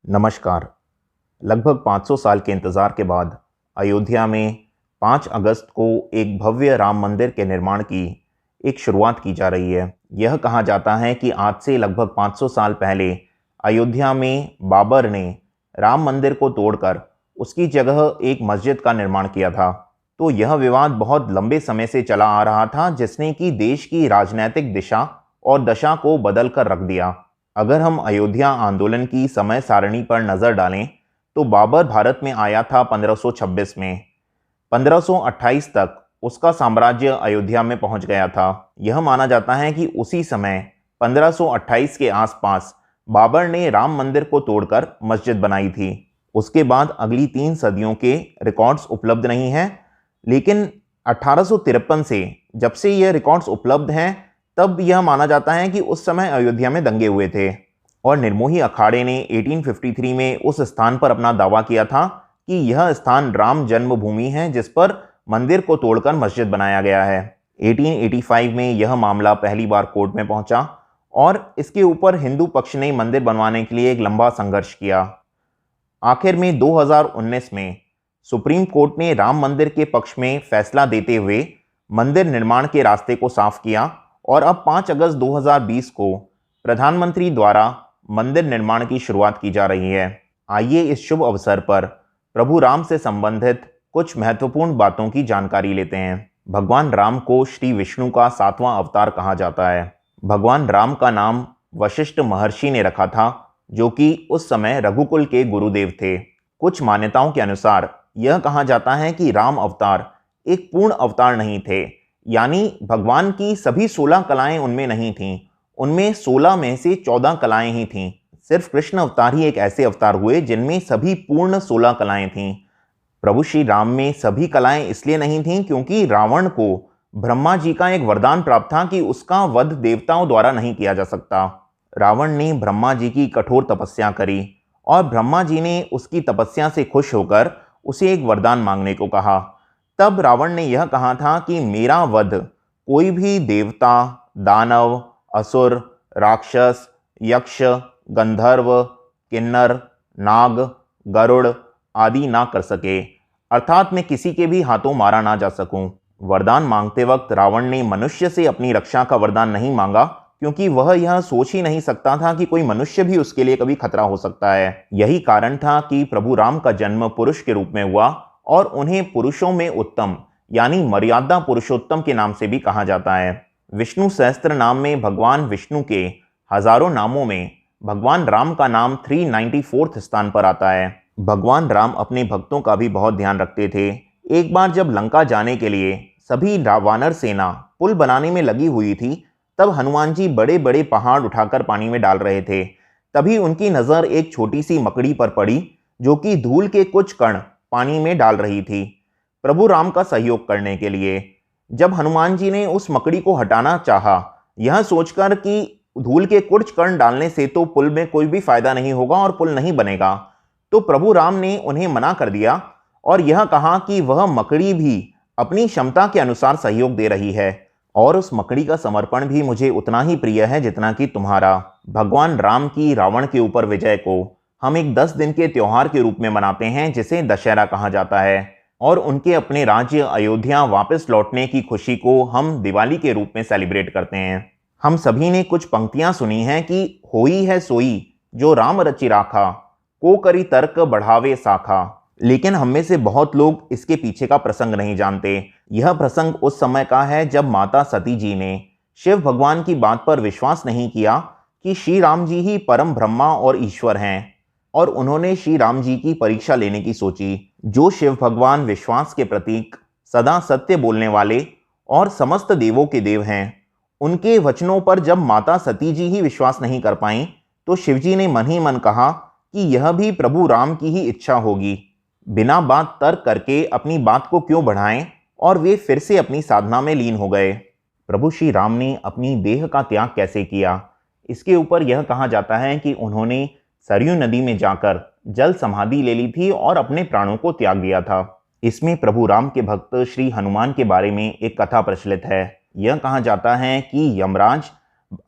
नमस्कार। लगभग 500 साल के इंतज़ार के बाद अयोध्या में 5 अगस्त को एक भव्य राम मंदिर के निर्माण की एक शुरुआत की जा रही है। यह कहा जाता है कि आज से लगभग 500 साल पहले अयोध्या में बाबर ने राम मंदिर को तोड़कर उसकी जगह एक मस्जिद का निर्माण किया था। तो यह विवाद बहुत लंबे समय से चला आ रहा था, जिसने कि देश की राजनीतिक दिशा और दशा को बदल कर रख दिया। अगर हम अयोध्या आंदोलन की समय सारणी पर नज़र डालें तो बाबर भारत में आया था 1526 में। 1528 तक उसका साम्राज्य अयोध्या में पहुंच गया था। यह माना जाता है कि उसी समय 1528 के आसपास बाबर ने राम मंदिर को तोड़कर मस्जिद बनाई थी। उसके बाद अगली 3 सदियों के रिकॉर्ड्स उपलब्ध नहीं हैं, लेकिन 1853 से जब से यह रिकॉर्ड्स उपलब्ध हैं तब यह माना जाता है कि उस समय अयोध्या में दंगे हुए थे और निर्मोही अखाड़े ने 1853 में उस स्थान पर अपना दावा किया था कि यह स्थान राम जन्मभूमि है, जिस पर मंदिर को तोड़कर मस्जिद बनाया गया है। 1885 में यह मामला पहली बार कोर्ट में पहुंचा और इसके ऊपर हिंदू पक्ष ने मंदिर बनवाने के लिए एक लंबा संघर्ष किया। आखिर में 2019 में सुप्रीम कोर्ट ने राम मंदिर के पक्ष में फैसला देते हुए मंदिर निर्माण के रास्ते को साफ किया और अब 5 अगस्त 2020 को प्रधानमंत्री द्वारा मंदिर निर्माण की शुरुआत की जा रही है। आइए इस शुभ अवसर पर प्रभु राम से संबंधित कुछ महत्वपूर्ण बातों की जानकारी लेते हैं। भगवान राम को श्री विष्णु का 7वां अवतार कहा जाता है। भगवान राम का नाम वशिष्ठ महर्षि ने रखा था, जो कि उस समय रघुकुल के गुरुदेव थे। कुछ मान्यताओं के अनुसार यह कहा जाता है कि राम अवतार एक पूर्ण अवतार नहीं थे, यानी भगवान की सभी 16 कलाएं उनमें नहीं थीं। उनमें 16 में से 14 कलाएं ही थीं। सिर्फ कृष्ण अवतार ही एक ऐसे अवतार हुए जिनमें सभी पूर्ण 16 कलाएं थीं। प्रभु श्री राम में सभी कलाएं इसलिए नहीं थीं क्योंकि रावण को ब्रह्मा जी का एक वरदान प्राप्त था कि उसका वध देवताओं द्वारा नहीं किया जा सकता। रावण ने ब्रह्मा जी की कठोर तपस्या करी और ब्रह्मा जी ने उसकी तपस्या से खुश होकर उसे एक वरदान मांगने को कहा। तब रावण ने यह कहा था कि मेरा वध कोई भी देवता, दानव, असुर, राक्षस, यक्ष, गंधर्व, किन्नर, नाग, गरुड़ आदि ना कर सके, अर्थात मैं किसी के भी हाथों मारा ना जा सकूं। वरदान मांगते वक्त रावण ने मनुष्य से अपनी रक्षा का वरदान नहीं मांगा, क्योंकि वह यह सोच ही नहीं सकता था कि कोई मनुष्य भी उसके लिए कभी खतरा हो सकता है। यही कारण था कि प्रभु राम का जन्म पुरुष के रूप में हुआ और उन्हें पुरुषों में उत्तम यानी मर्यादा पुरुषोत्तम के नाम से भी कहा जाता है। विष्णु सहस्त्र नाम में भगवान विष्णु के हजारों नामों में भगवान राम का नाम 394 स्थान पर आता है। भगवान राम अपने भक्तों का भी बहुत ध्यान रखते थे। एक बार जब लंका जाने के लिए सभी वानर सेना पुल बनाने में लगी हुई थी, तब हनुमान जी बड़े बड़े पहाड़ उठाकर पानी में डाल रहे थे। तभी उनकी नज़र एक छोटी सी मकड़ी पर पड़ी, जो कि धूल के कुछ कण पानी में डाल रही थी। प्रभु राम का सहयोग करने के लिए जब हनुमान जी ने उस मकड़ी को हटाना चाहा, यह सोचकर कि धूल के कुछ कण डालने से तो पुल में कोई भी फायदा नहीं होगा और पुल नहीं बनेगा, तो प्रभु राम ने उन्हें मना कर दिया और यह कहा कि वह मकड़ी भी अपनी क्षमता के अनुसार सहयोग दे रही है और उस मकड़ी का समर्पण भी मुझे उतना ही प्रिय है जितना कि तुम्हारा। भगवान राम की रावण के ऊपर विजय को हम एक 10 दिन के त्योहार के रूप में मनाते हैं, जिसे दशहरा कहा जाता है, और उनके अपने राज्य अयोध्या वापस लौटने की खुशी को हम दिवाली के रूप में सेलिब्रेट करते हैं। हम सभी ने कुछ पंक्तियां सुनी हैं कि होई है सोई जो राम रचि राखा, को करी तर्क बढ़ावे साखा। लेकिन हम में से बहुत लोग इसके पीछे का प्रसंग नहीं जानते। यह प्रसंग उस समय का है जब माता सती जी ने शिव भगवान की बात पर विश्वास नहीं किया कि श्री राम जी ही परम ब्रह्मा और ईश्वर हैं, और उन्होंने श्री राम जी की परीक्षा लेने की सोची। जो शिव भगवान विश्वास के प्रतीक, सदा सत्य बोलने वाले और समस्त देवों के देव हैं, उनके वचनों पर जब माता सती जी ही विश्वास नहीं कर पाईं, तो शिवजी ने मन ही मन कहा कि यह भी प्रभु राम की ही इच्छा होगी। बिना बात तर्क करके अपनी बात को क्यों बढ़ाएं, और वे फिर से अपनी साधना में लीन हो गए। प्रभु श्री राम ने अपनी देह का त्याग कैसे किया, इसके ऊपर यह कहा जाता है कि उन्होंने सरयू नदी में जाकर जल समाधि ले ली थी और अपने प्राणों को त्याग दिया था। इसमें प्रभु राम के भक्त श्री हनुमान के बारे में एक कथा प्रचलित है। यह कहा जाता है कि यमराज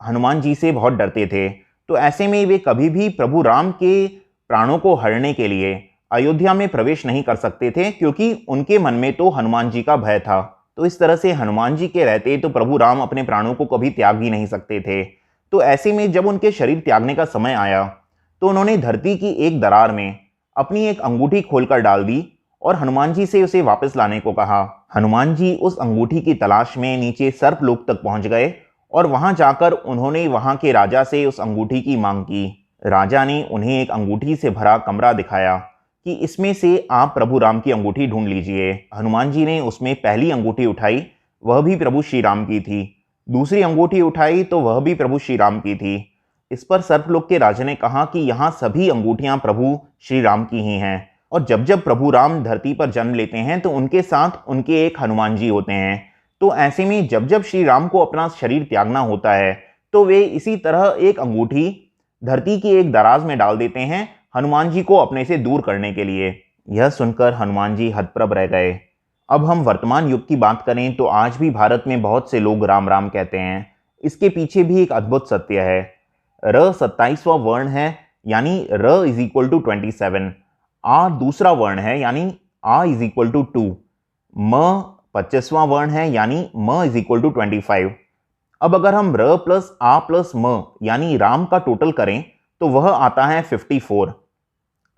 हनुमान जी से बहुत डरते थे, तो ऐसे में वे कभी भी प्रभु राम के प्राणों को हरने के लिए अयोध्या में प्रवेश नहीं कर सकते थे, क्योंकि उनके मन में तो हनुमान जी का भय था। तो इस तरह से हनुमान जी के रहते तो प्रभु राम अपने प्राणों को कभी त्याग भी नहीं सकते थे। तो ऐसे में जब उनके शरीर त्यागने का समय आया तो उन्होंने धरती की एक दरार में अपनी एक अंगूठी खोलकर डाल दी और हनुमान जी से उसे वापस लाने को कहा। हनुमान जी उस अंगूठी की तलाश में नीचे सर्पलोक तक पहुंच गए और वहां जाकर उन्होंने वहां के राजा से उस अंगूठी की मांग की। राजा ने उन्हें एक अंगूठी से भरा कमरा दिखाया कि इसमें से आप प्रभु राम की अंगूठी ढूंढ लीजिए। हनुमान जी ने उसमें पहली अंगूठी उठाई, वह भी प्रभु श्री राम की थी। दूसरी अंगूठी उठाई तो वह भी प्रभु श्री राम की थी। इस पर सर्पलोक के राजा ने कहा कि यहाँ सभी अंगूठियां प्रभु श्री राम की ही हैं, और जब जब प्रभु राम धरती पर जन्म लेते हैं तो उनके साथ उनके एक हनुमान जी होते हैं। तो ऐसे में जब जब श्री राम को अपना शरीर त्यागना होता है तो वे इसी तरह एक अंगूठी धरती की एक दराज में डाल देते हैं, हनुमान जी को अपने से दूर करने के लिए। यह सुनकर हनुमान जी हतप्रभ रह गए। अब हम वर्तमान युग की बात करें तो आज भी भारत में बहुत से लोग राम राम कहते हैं। इसके पीछे भी एक अद्भुत सत्य है। र 27वां वर्ण है, यानी र इज इक्वल टू 27। आ दूसरा वर्ण है, यानी आ इज इक्वल टू 2। म 25वां वर्ण है, यानी म इज इक्वल टू 25। अब अगर हम र प्लस आ प्लस म यानी राम का टोटल करें तो वह आता है 54।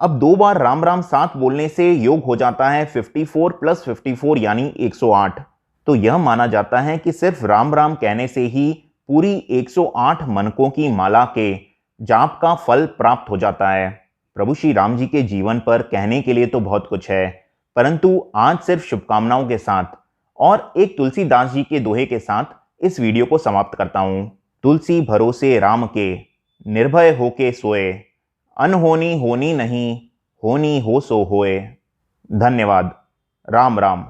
अब दो बार राम राम साथ बोलने से योग हो जाता है 54 प्लस 54 यानी 108। तो यह माना जाता है कि सिर्फ राम राम कहने से ही पूरी 108 मनकों की माला के जाप का फल प्राप्त हो जाता है। प्रभु श्री राम जी के जीवन पर कहने के लिए तो बहुत कुछ है, परंतु आज सिर्फ शुभकामनाओं के साथ और एक तुलसीदास जी के दोहे के साथ इस वीडियो को समाप्त करता हूं। तुलसी भरोसे राम के, निर्भय होके सोए, अनहोनी होनी नहीं, होनी हो सो होए। धन्यवाद। राम राम।